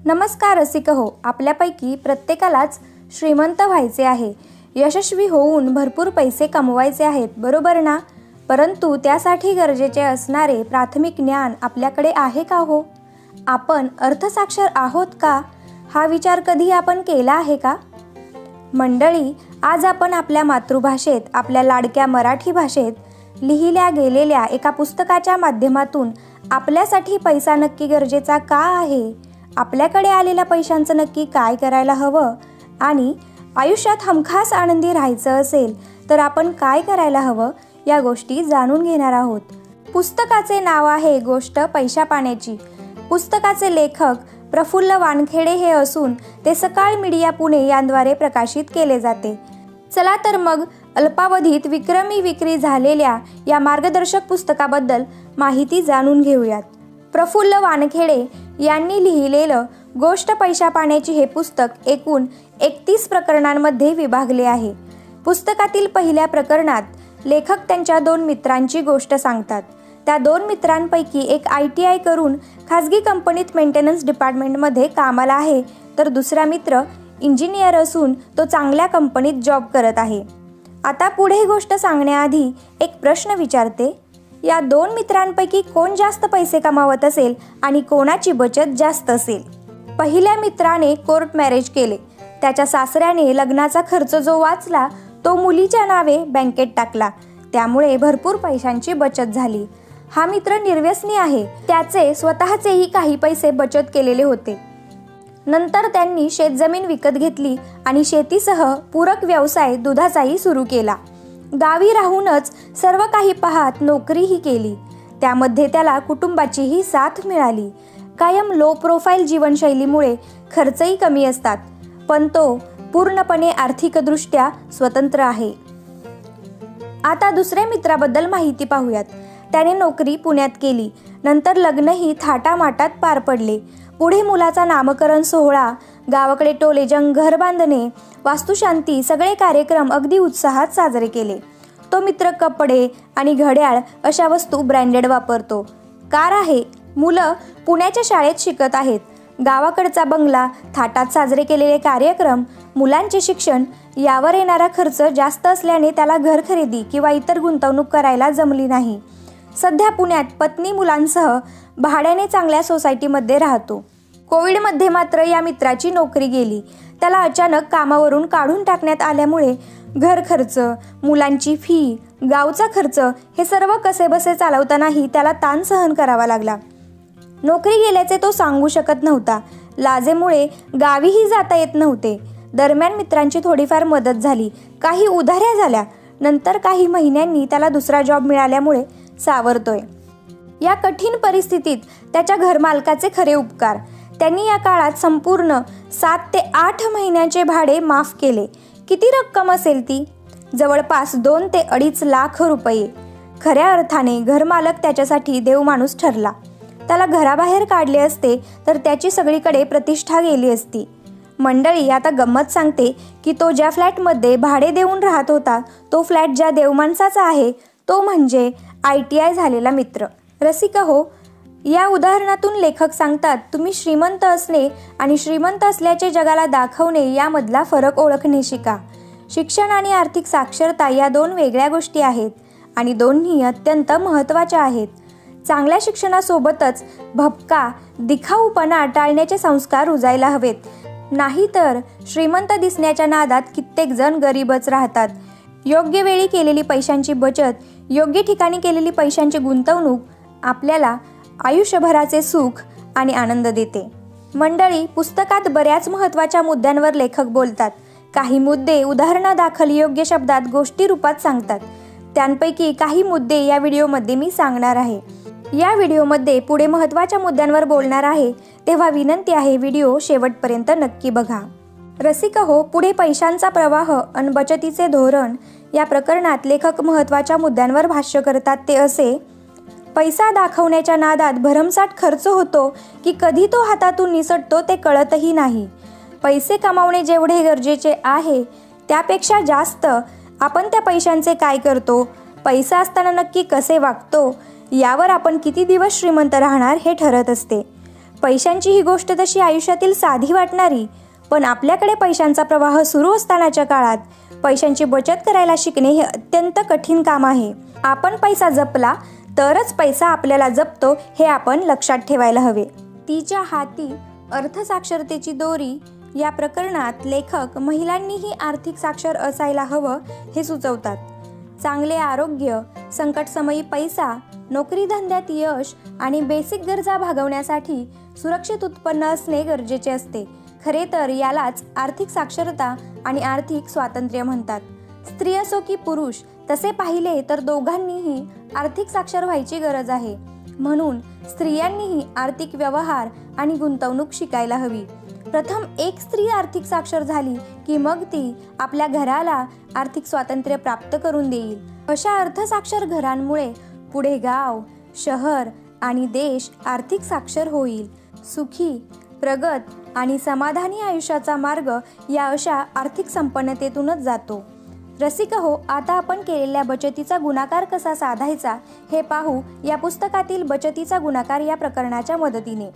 नमस्कार रसिक हो, आपल्यापैकी प्रत्येकालाच श्रीमंत व्हायचे आहे, यशस्वी होऊन भरपूर पैसे कमवायचे आहेत, बरोबर ना? परंतु त्यासाठी गरजेचे असणारे प्राथमिक ज्ञान आपल्याकडे आहे का हो? आपण अर्थसाक्षर आहोत का? हा विचार कधी आपण केला आहे का? मंडळी, आज आपण आपल्या मातृभाषेत, आपल्या लाडक्या मराठी भाषेत लिहिल्या गेलेल्या एका पुस्तकाच्या माध्यमातून आपल्यासाठी पैसा नक्की गरजेचा का आहे, आपल्याकडे आलेल्या पैशांचं नक्की काय करायला हवं आणि आयुष्यात हमखास आनंदी राहायचं असेल तर आपण काय करायला हवं या गोष्टी जाणून घेणार आहोत. पुस्तकाचे नाव आहे गोष्ट पैशा पाण्याची. पुस्तकाचे लेखक प्रफुल्ल वानखेडे हे असून ते सकाळ मीडिया पुणे यांद्वारे प्रकाशित केले जाते. चला तर मग अल्पावधीत विक्रमी विक्री झालेल्या या मार्गदर्शक पुस्तकाबद्दल माहिती जाणून घेऊयात. प्रफुल्ल वानखेडे यांनी लिहिलेलं गोष्ट पैशा पाण्याची हे पुस्तक एकूण 31 प्रकरणांमध्ये विभागले आहे. पुस्तकातील पहिल्या प्रकरणात लेखक त्यांच्या 2 मित्रांची गोष्ट सांगतात. त्या 2 मित्रांपैकी एक ITI करून खाजगी कंपनीत मेंटेनन्स डिपार्टमेंटमध्ये कामाला आहे, तर दुसरा मित्र इंजिनियर असून तो चांगल्या कंपनीत जॉब करत आहे. आता पुढे गोष्ट सांगण्याआधी एक प्रश्न विचारते. या 2 मित्रांपैकी कोण जास्त पैसे कमावत असेल आणि कोणाची बचत जास्त असेल? पहिल्या मित्राने कोर्ट मॅरेज केले. त्याच्या सासऱ्याने लग्नाचा खर्च जो वाचला तो मुलीच्या नावे बँकेत टाकला. त्यामुळे भरपूर पैशांची बचत झाली. हा मित्र निर्व्यसनी आहे. त्याचे स्वतःचेही काही पैसे बचत केलेले होते. नंतर त्यांनी शेतजमीन विकत घेतली आणि शेतीसह पूरक व्यवसाय दुधाचाही सुरू केला. गावी राहूनच सर्व काही पाहत नोकरीही केली. त्यामध्ये त्याला कुटुंबाचीही साथ मिळाली. कायम लो प्रोफाईल जीवनशैलीमुळे खर्चही कमी असतात, पण तो पूर्णपणे आर्थिकदृष्ट्या स्वतंत्र आहे. आता दुसऱ्या मित्राबद्दल माहिती पाहूयात. त्याने नोकरी पुण्यात केली. नंतर लग्नही थाटामाटात पार पडले. पुढे मुलाचा नामकरण सोहळा, गावाकडे टोलेजंग घर बांधणे, वास्तुशांती सगळे कार्यक्रम अगदी उत्साहात साजरे केले. तो मित्र कपडे आणि घड्याळ अशा वस्तू ब्रँडेड वापरतो. कार आहे. मुलं पुण्याच्या शाळेत शिकत आहेत. गावाकडचा बंगला, थाटात साजरे केलेले कार्यक्रम, मुलांचे शिक्षण यावर येणारा खर्च जास्त असल्याने त्याला घर खरेदी किंवा इतर गुंतवणूक करायला जमली नाही. सध्या पुण्यात पत्नी मुलांसह भाड्याने चांगल्या सोसायटीमध्ये राहतो. कोविडमध्ये मात्र या मित्राची नोकरी गेली. त्याला अचानक कामावरून काढून टाकण्यात आल्यामुळे घर खर्च, मुलांची फी, गावचा खर्च हे सर्व कसेबसे चालवतानाही त्याला ताण सहन करावा लागला. नोकरी गेल्याचे तो सांगू शकत नव्हता. लाजेमुळे गावीही जाता येत नव्हते. दरम्यान मित्रांची थोडीफार मदत झाली. काही उधाऱ्या झाल्या. नंतर काही महिन्यांनी त्याला दुसरा जॉब मिळाल्यामुळे सावरतोय. या कठीण परिस्थितीत त्याच्या घरमालकाचे खरे उपकार. त्यांनी या काळात संपूर्ण 7 ते 8 महिन्यांचे भाडे माफ केले. किती रक्कम असेल ती? जवळपास 2 ते 2.5 लाख रुपये. खऱ्या अर्थाने घरमालक त्याच्यासाठी देवमाणूस ठरला. त्याला घराबाहेर काढले असते तर त्याची सगळीकडे प्रतिष्ठा गेली असती. मंडळी, आता गंमत सांगते की तो ज्या फ्लॅटमध्ये भाडे देऊन राहत होता तो फ्लॅट ज्या देवमाणसाचा आहे तो म्हणजे ITI झालेला मित्र. रसिक हो, या उदाहरणातून लेखक सांगतात, तुम्ही श्रीमंत असणे आणि श्रीमंत असल्याचे जगाला दाखवणे यामधला फरक ओळखणे शिका. शिक्षण आणि आर्थिक साक्षरता या 2 वेगळ्या गोष्टी आहेत आणि दोन्ही अत्यंत महत्त्वाच्या आहेत. चांगल्या शिक्षणासोबतच भपका, दिखाऊपणा टाळण्याचे संस्कार रुजायला हवेत. नाहीतर श्रीमंत दिसण्याच्या नादात कित्येक जण गरीबच राहतात. योग्य वेळी केलेली पैशांची बचत, योग्य ठिकाणी केलेली पैशांची गुंतवणूक आपल्याला आयुष्यभराचे सुख आणि आनंद देते. मंडळी, पुस्तकात बऱ्याच महत्त्वाच्या मुद्द्यांवर लेखक बोलतात. काही मुद्दे उदाहरणादाखल योग्य शब्दात गोष्टी रूपात सांगतात. त्यांपैकी काही मुद्दे या व्हिडिओमध्ये मी सांगणार आहे. या व्हिडिओमध्ये पुढे महत्त्वाच्या मुद्द्यांवर बोलणार आहे, तेव्हा विनंती आहे व्हिडिओ शेवटपर्यंत नक्की बघा. रसिक हो, पुढे पैशांचा प्रवाह आणि बचतीचे धोरण या प्रकरणात लेखक महत्त्वाच्या मुद्द्यांवर भाष्य करतात. ते असे: पैसा दाखवण्याच्या नादात भरमसाठ खर्च होतो की कधी तो हातातून निसटतो ते कळतही नाही. पैसे कमावणे जेवढे गरजेचे आहे त्यापेक्षा जास्त आपण त्या पैशांचे काय करतो, पैसा असताना नक्की कसे वागतो यावर आपण किती दिवस श्रीमंत राहणार हे ठरत असते. पैशांची ही गोष्ट तशी आयुष्यातील साधी वाटणारी, पण आपल्याकडे पैशांचा प्रवाह सुरू असतानाच्या काळात पैशांची बचत करायला शिकणे हे अत्यंत कठीण काम आहे. आपण पैसा जपला तरच पैसा आपल्याला जपतो हे आपण लक्षात ठेवायला हवे. तिच्या हाती अर्थसाक्षरतेची दोरी या प्रकरणात लेखक महिलांनीही आर्थिक साक्षर असायला हवं हे सुचवतात. चांगले आरोग्य, संकटसमयी पैसा, नोकरी धंद्यात यश आणि बेसिक गरजा भागवण्यासाठी सुरक्षित उत्पन्न असणे गरजेचे असते. खरे तर यालाच आर्थिक साक्षरता आणि आर्थिक स्वातंत्र्य म्हणतात. स्त्री असो की पुरुष, तसे पाहिले तर दोघांनीही आर्थिक साक्षर व्हायची गरज आहे. म्हणून स्त्रियांनीही आर्थिक व्यवहार आणि गुंतवणूक शिकायला हवी. प्रथम एक स्त्री आर्थिक साक्षर झाली की मग ती आपल्या घराला आर्थिक स्वातंत्र्य प्राप्त करून देईल. अशा अर्थसाक्षर घरांमुळे पुढे गाव, शहर आणि देश आर्थिक साक्षर होईल. सुखी, प्रगत आणि समाधानी आयुष्याचा मार्ग या अशा आर्थिक संपन्नतेतूनच जातो. रसिक हो, आता आपण केलेल्या बचतीचा गुणाकार कसा साधायचा हे पाहू या पुस्तकातील बचतीचा गुणाकार या प्रकरणाच्या मदतीने.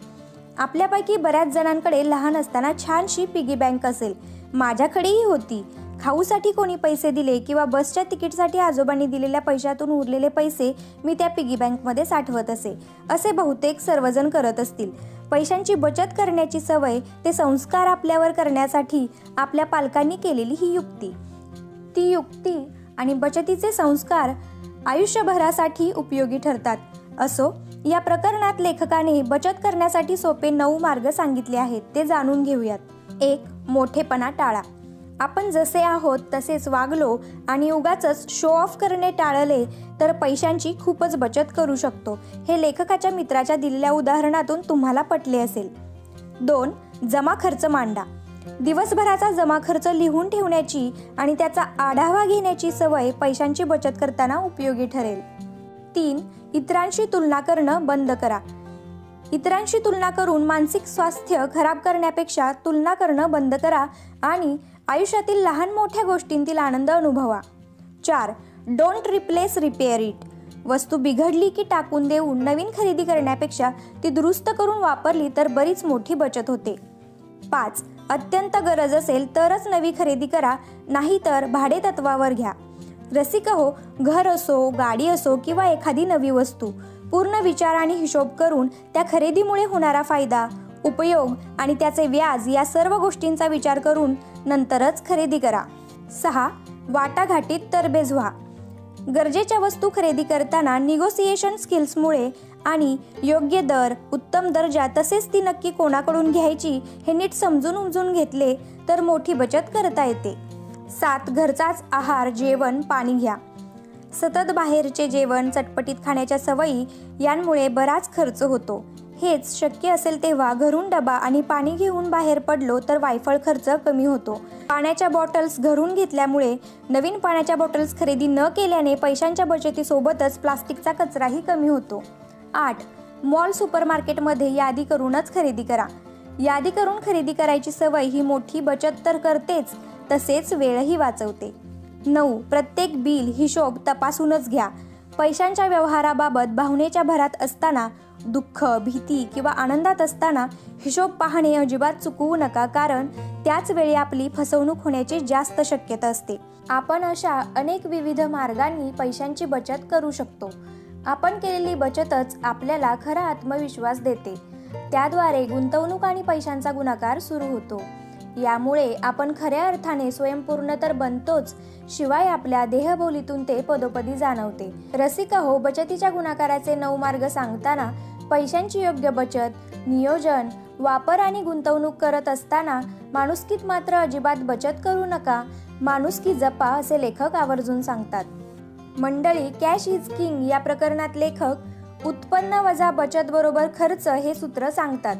आपल्यापैकी बऱ्याच जणांकडे लहान असताना छानशी पिगी बँक असेल. माझ्याकडेही होती. खाऊसाठी कोणी पैसे दिले किंवा बसच्या तिकीटसाठी आजोबांनी दिलेल्या पैशातून उरलेले पैसे मी त्या पिगी बँकमध्ये साठवत असे बहुतेक सर्वजण करत असतील. पैशांची बचत करण्याची सवय ते संस्कार आपल्यावर करण्यासाठी आपल्या पालकांनी केलेली ही युक्ती. ती युक्ती आणि बचतीचे संस्कार आयुष्यभरासाठी उपयोगी ठरतात. असो, या प्रकरणात लेखकाने बचत करण्यासाठी सोपे 9 मार्ग सांगितले आहेत, ते जाणून घेऊयात. 1. मोठेपणा टाळा. आपण जसे आहोत तसेच वागलो आणि उगाचच शो ऑफ करणे टाळले तर पैशांची खूपच बचत करू शकतो. हे लेखकाच्या मित्राच्या दिलेल्या उदाहरणातून तुम्हाला पटले असेल. 2. जमा खर्च मांडा. दिवसभराचा जमा खर्च लिहून ठेवण्याची आणि त्याचा आढावा घेण्याची सवय पैशांची बचत करताना उपयोगी ठरेल. 3. इतरांशी तुलना करणं बंद करा. इतरांशी तुलना करून मानसिक स्वास्थ्य खराब करण्यापेक्षा तुलना करणं बंद करा आणि आयुष्यातील लहान मोठ्या गोष्टींतील आनंद अनुभवा. 4. Don't replace, repair it. वस्तू बिघडली की टाकून देऊन नवीन खरेदी करण्यापेक्षा ती दुरुस्त करून वापरली तर बरीच मोठी बचत होते. 5. अत्यंत गरज असेल तरच नवी खरेदी करा, नाहीतर भाडे तत्वावर घ्या. रसिक हो, घर असो, गाडी असो किंवा एखादी नवी वस्तू, पूर्ण विचार आणि हिशोब करून त्या खरेदीमुळे होणारा फायदा, उपयोग आणि त्याचे व्याज या सर्व गोष्टींचा विचार करून नंतरच खरेदी करा. 6. वाटाघाटीत तरबेज व्हा. गरजेच्या वस्तू खरेदी करताना निगोसिएशन स्किल्समुळे आणि योग्य दर, उत्तम दर्जा तसेच ती नक्की कोणाकडून घ्यायची हे नीट समजून उमजून घेतले तर मोठी बचत करता येते. 7. घरचाच आहार, जेवण, पाणी घ्या. सतत बाहेरचे जेवण, चटपटीत खाण्याच्या सवयी यांमुळे बराच खर्च होतो. हेच शक्य असेल तेव्हा घरून डबा आणि पाणी घेऊन बाहेर पडलो तर वायफळ खर्च कमी होतो. पाण्याच्या बॉटल्स घरून घेतल्यामुळे नवीन पाण्याच्या बॉटल्स खरेदी न केल्याने पैशांच्या बचतीसोबतच प्लास्टिकचा कचराही कमी होतो. 8. मॉल, सुपरमार्केटमध्ये यादी करूनच खरेदी करा. यादी करून खरेदी करायची सवय ही मोठी बचत तर करतेच, तसेच वेळही वाचवते. 9. प्रत्येक बिल, हिशोब तपासूनच घ्या. पैशांच्या व्यवहाराबाबत भावनेच्या भरात असताना, दुःख, भीती किंवा आनंदात असताना हिशोब पाहणे अजिबात चुकवू नका, कारण त्याच वेळी आपली फसवणूक होण्याची जास्त शक्यता असते. आपण अशा अनेक विविध मार्गांनी पैशांची बचत करू शकतो. आपण केलेली बचतच आपल्याला खरा आत्मविश्वास देते. त्याद्वारे गुंतवणूक आणि पैशांचा गुणाकार सुरू होतो. यामुळे आपण खऱ्या अर्थाने स्वयंपूर्ण तर बनतोच, शिवाय आपल्या देहबोलीतून ते पदोपदी जाणवते. रसिक हो, बचतीच्या गुणाकाराचे 9 मार्ग सांगताना पैशांची योग्य बचत, नियोजन, वापर आणि गुंतवणूक करत असताना माणुसकीत मात्र अजिबात बचत करू नका, माणुसकी जपा असे लेखक आवर्जून सांगतात. मंडळी, कॅश इज किंग या प्रकरणात लेखक उत्पन्न वजा बचत बरोबर खर्च हे सूत्र सांगतात.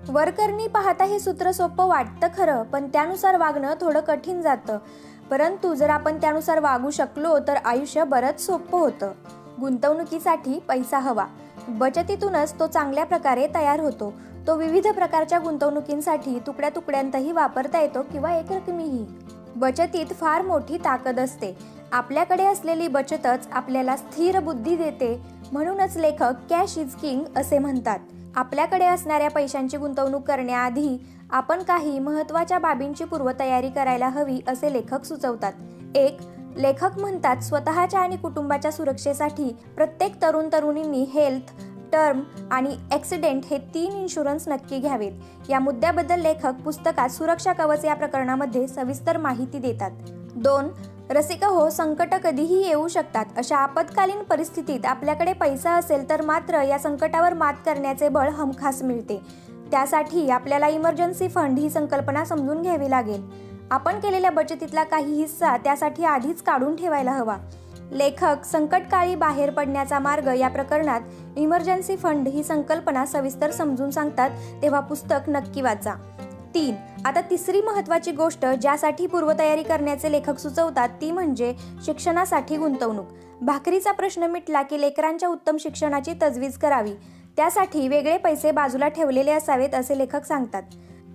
वरकरणी पाहता हे सूत्र सोपं वाटतं खरं, पण त्यानुसार वागणं थोडं कठीण जातं. परंतु जर आपण त्यानुसार वागू शकलो तर आयुष्य बरंच सोपं होतं. गुंतवणुकीसाठी पैसा हवा. बचतीतूनच तो चांगल्या प्रकारे तयार होतो. तो विविध प्रकारच्या गुंतवणुकींसाठी तुकड्या तुकड्यांतही वापरता येतो किंवा एकरकमीही. बचतीत फार मोठी ताकद असते. आपल्याकडे असलेली बचतच आपल्याला स्थिर बुद्धी देते. म्हणूनच लेखक कॅश इज किंग असे म्हणतात. आपल्याकडे असणाऱ्या पैशांची गुंतवणूक करण्याआधी आपण काही महत्त्वाच्या बाबींची पूर्वतयारी करायला हवी असे लेखक सुचवतात. 1. लेखक म्हणतात, स्वतःच्या आणि कुटुंबाच्या सुरक्षेसाठी प्रत्येक तरुणींनी हेल्थ, टर्म आणि ॲक्सिडेंट हे 3 इन्शुरन्स नक्की घ्यावेत. या मुद्द्याबद्दल लेखक पुस्तकात सुरक्षा कवच या प्रकरणामध्ये सविस्तर माहिती देतात. 2. रसिका हो, संकट कधीही येऊ शकतात. अशा आपत्कालीन परिस्थितीत आपल्याकडे पैसा असेल तर मात्र या संकटावर मात करण्याचे बळ हमखास मिळते. त्यासाठी आपल्याला इमर्जन्सी फंड ही संकल्पना समजून घ्यावी लागेल. आपण केलेल्या बचतीतला काही हिस्सा त्यासाठी आधीच काढून ठेवायला हवा. लेखक संकटकाळी बाहेर पडण्याचा मार्ग या प्रकरणात इमर्जन्सी फंड ही संकल्पना सविस्तर समजून सांगतात, तेव्हा पुस्तक नक्की वाचा. 3. आता तिसरी महत्त्वाची गोष्ट ज्यासाठी पूर्वतयारी करण्याचे लेखक सुचवतात ती म्हणजे शिक्षणासाठी गुंतवणूक. भाकरीचा प्रश्न मिटला की लेकरांच्या उत्तम शिक्षणाची तजवीज करावी. त्यासाठी वेगळे पैसे बाजूला ठेवलेले असावेत असे लेखक सांगतात.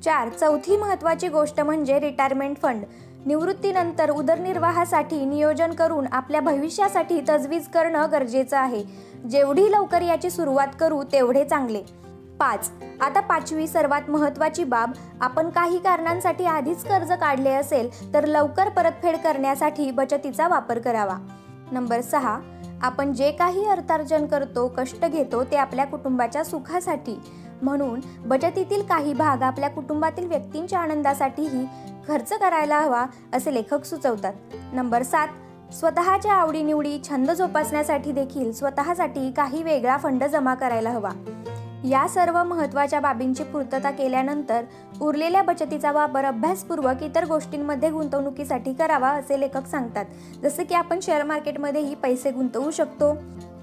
4. चौथी महत्त्वाची गोष्ट म्हणजे रिटायरमेंट फंड. निवृत्तीनंतर उदरनिर्वाहासाठी नियोजन करून आपल्या भविष्यासाठी तजवीज करणं गरजेचं आहे. जेवढी लवकर याची सुरुवात करू तेवढे चांगले. 5. आता 5वी सर्वात महत्त्वाची बाब, आपण काही कारणांसाठी आधीच कर्ज काढले असेल तर लवकर परतफेड करण्यासाठी बचतीचा वापर करावा. नंबर 6. आपण जे काही अर्थार्जन करतो, कष्ट घेतो ते आपल्या कुटुंबाच्या सुखासाठी, म्हणून बचतीतील काही भाग आपल्या कुटुंबातील व्यक्तींच्या आनंदासाठीही खर्च करायला हवा असे लेखक सुचवतात. नंबर 7. स्वतःच्या आवडीनिवडी, छंद जोपासण्यासाठी देखील स्वतःसाठी काही वेगळा फंड जमा करायला हवा. या सर्व महत्त्वाच्या बाबींची पूर्तता केल्यानंतर उरलेल्या बचतीचा वापर अभ्यासपूर्वक इतर गोष्टींमध्ये गुंतवणुकीसाठी करावा असे लेखक सांगतात. जसे की आपण शेअर मार्केटमध्येही पैसे गुंतवू शकतो.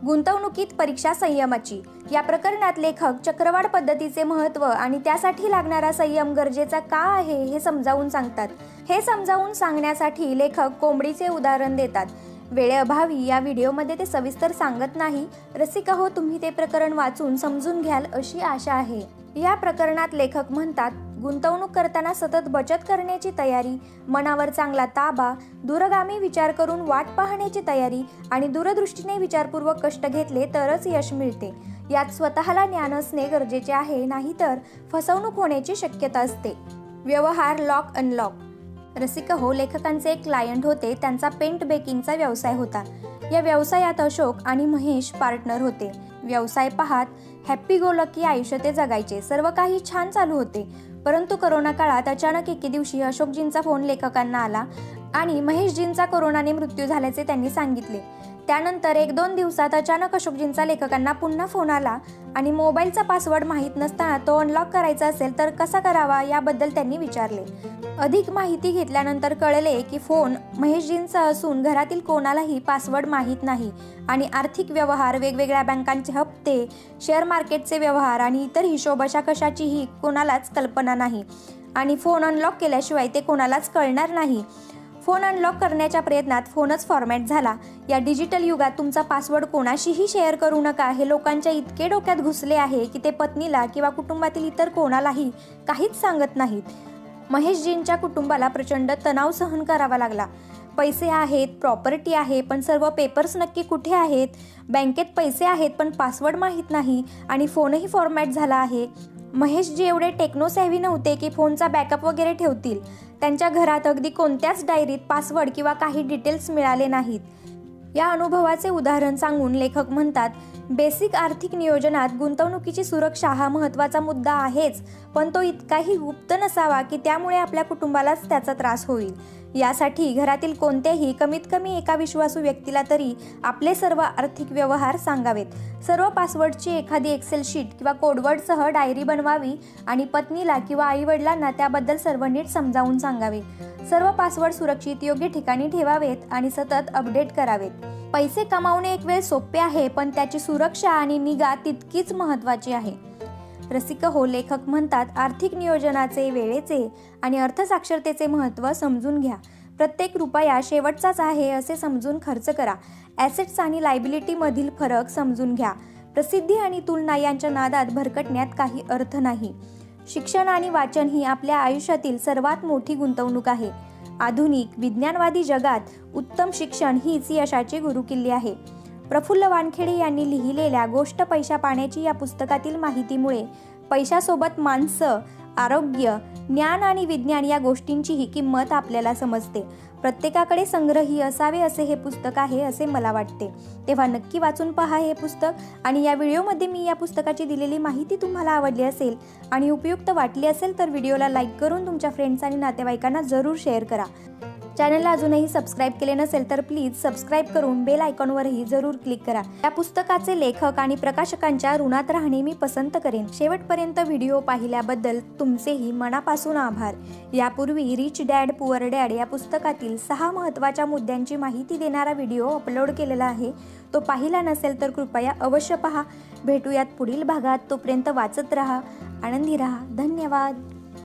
गुंतवणुकीत परीक्षा संयमाची. या प्रकरणात लेखक चक्रवाढ पद्धतीचे महत्त्व आणि त्यासाठी लागणारा संयम गरजेचा का आहे हे समजावून सांगतात. हे समजावून सांगण्यासाठी लेखक कोंबडीचे उदाहरण देतात. वेळेअभावी या व्हिडिओमध्ये ते सविस्तर सांगत नाही. रसिका हो, तुम्ही ते प्रकरण वाचून समजून घ्याल अशी आशा आहे. या प्रकरणात लेखक म्हणतात, गुंतवणूक करताना सतत बचत करण्याची तयारी, मनावर चांगला ताबा, दूरगामी विचार करून वाट पाहण्याची तयारी आणि दूरदृष्टीने विचारपूर्वक कष्ट घेतले तरच यश मिळते. यात स्वतःला ज्ञान असणे गरजेचे आहे, नाहीतर फसवणूक होण्याची शक्यता असते. व्यवहार लॉक अनलॉक. रसिका हो, लेखकांचे एक क्लायंट होते. त्यांचा पेंट बेकिंगचा व्यवसाय होता. या व्यवसायात अशोक आणि महेश पार्टनर होते. व्यवसाय पाहत हॅप्पी गो लकी आयुष्य ते जगायचे. सर्व काही छान चालू होते. परंतु करोना काळात अचानक एके दिवशी अशोकजींचा फोन लेखकांना आला आणि महेशजींचा कोरोनाने मृत्यू झाल्याचे त्यांनी सांगितले. त्यानंतर 1-2 दिवसात अचानक अशोकजींचा लेखकांना पुन्हा फोन आला आणि मोबाईलचा पासवर्ड माहीत नसताना तो अनलॉक करायचा असेल तर कसा करावा याबद्दल त्यांनी विचारले. अधिक माहिती घेतल्यानंतर कळले की फोन महेशजींचा असून घरातील कोणालाही पासवर्ड माहीत नाही आणि आर्थिक व्यवहार, वेगवेगळ्या बँकांचे हप्ते, शेअर मार्केटचे व्यवहार आणि इतर हिशोब अशा कशाचीही कोणालाच कल्पना नाही आणि फोन अनलॉक केल्याशिवाय ते कोणालाच कळणार नाही. फोन अनलॉक करण्याच्या प्रयत्नात फोनच फॉर्मॅट झाला. या डिजिटल युगात तुमचा पासवर्ड कोणाशीही शेअर करू नका हे लोकांच्या इतके डोक्यात घुसले आहे की ते पत्नीला किंवा कुटुंबातील इतर कोणालाही काहीच सांगत नाहीत. महेशजींच्या कुटुंबाला प्रचंड तणाव सहन करावा लागला. पैसे आहेत, प्रॉपर्टी आहे, पण सर्व पेपर्स नक्की कुठे आहेत? बँकेत पैसे आहेत पण पासवर्ड माहीत नाही आणि फोनही फॉर्मॅट झाला आहे. महेशजी एवढे टेक्नो सॅव्ही नव्हते की फोनचा बॅकअप वगैरे ठेवतील. त्यांच्या घरात अगदी कोणत्याच डायरीत पासवर्ड किंवा काही डिटेल्स मिळाले नाहीत. या अनुभवाचे उदाहरण सांगून लेखक म्हणतात, बेसिक आर्थिक नियोजनात गुंतवणुकीची सुरक्षा हा महत्त्वाचा मुद्दा आहेच, पण तो इतकाही गुप्त नसावा की त्यामुळे आपल्या कुटुंबालाच त्याचा त्रास होईल. यासाठी घरातील कोणत्याही कमीत कमी एका विश्वासू व्यक्तीला तरी आपले सर्व आर्थिक व्यवहार सांगावेत. सर्व पासवर्डची एखादी एक्सेल शीट किंवा कोडवर्डसह डायरी बनवावी आणि पत्नीला किंवा आईवडिलांना त्याबद्दल सर्व नीट समजावून सांगावे. सर्व पासवर्ड सुरक्षित योग्य ठिकाणी ठेवावेत आणि सतत अपडेट करावेत. पैसे कमावणे एक वेळ सोपे आहे, पण त्याची सुरक्षा आणि निगा तितकीच महत्त्वाची आहे. रसिका हो, लेखक म्हणतात, आर्थिक नियोजनाचे, वेळेचे आणि अर्थसाक्षरतेचे महत्त्व समजून घ्या. प्रत्येक रुपया शेवटचाच आहे असे समजून खर्च करा. ॲसेट्स आणि लायबिलिटीमधील फरक समजून घ्या. प्रसिद्धी आणि तुलना यांच्या नादात भरकटण्यात काही अर्थ नाही. शिक्षण आणि वाचन ही आपल्या आयुष्यातील सर्वात मोठी गुंतवणूक आहे. आधुनिक विज्ञानवादी जगात उत्तम शिक्षण हीच यशाची गुरुकिल्ली आहे. प्रफुल्ल वानखेडे यांनी लिहिलेल्या गोष्ट पैशा पाण्याची या पुस्तकातील माहितीमुळे पैशासोबत माणसं, आरोग्य, ज्ञान आणि विज्ञान या गोष्टींचीही किंमत आपल्याला समजते. प्रत्येकाकडे संग्रही असावे असे हे पुस्तक आहे असे मला वाटते. तेव्हा नक्की वाचून पहा हे पुस्तक. आणि या व्हिडिओमध्ये मी या पुस्तकाची दिलेली माहिती तुम्हाला आवडली असेल आणि उपयुक्त वाटली असेल तर व्हिडिओला लाईक करून तुमच्या फ्रेंड्स आणि नातेवाईकांना जरूर शेअर करा. चॅनलला अजूनही सबस्क्राईब केले नसेल तर प्लीज सबस्क्राईब करून बेल आयकॉनवरही जरूर क्लिक करा. या पुस्तकाचे लेखक आणि प्रकाशकांच्या ऋणात राहणे मी पसंत करेन. शेवटपर्यंत व्हिडिओ पाहिल्याबद्दल तुमचेही मनापासून आभार. यापूर्वी रिच डॅड पुअर डॅड या पुस्तकातील 6 महत्त्वाच्या मुद्द्यांची माहिती देणारा व्हिडिओ अपलोड केलेला आहे. तो पाहिला नसेल तर कृपया अवश्य पहा. भेटूयात पुढील भागात. तोपर्यंत वाचत राहा, आनंदी राहा. धन्यवाद.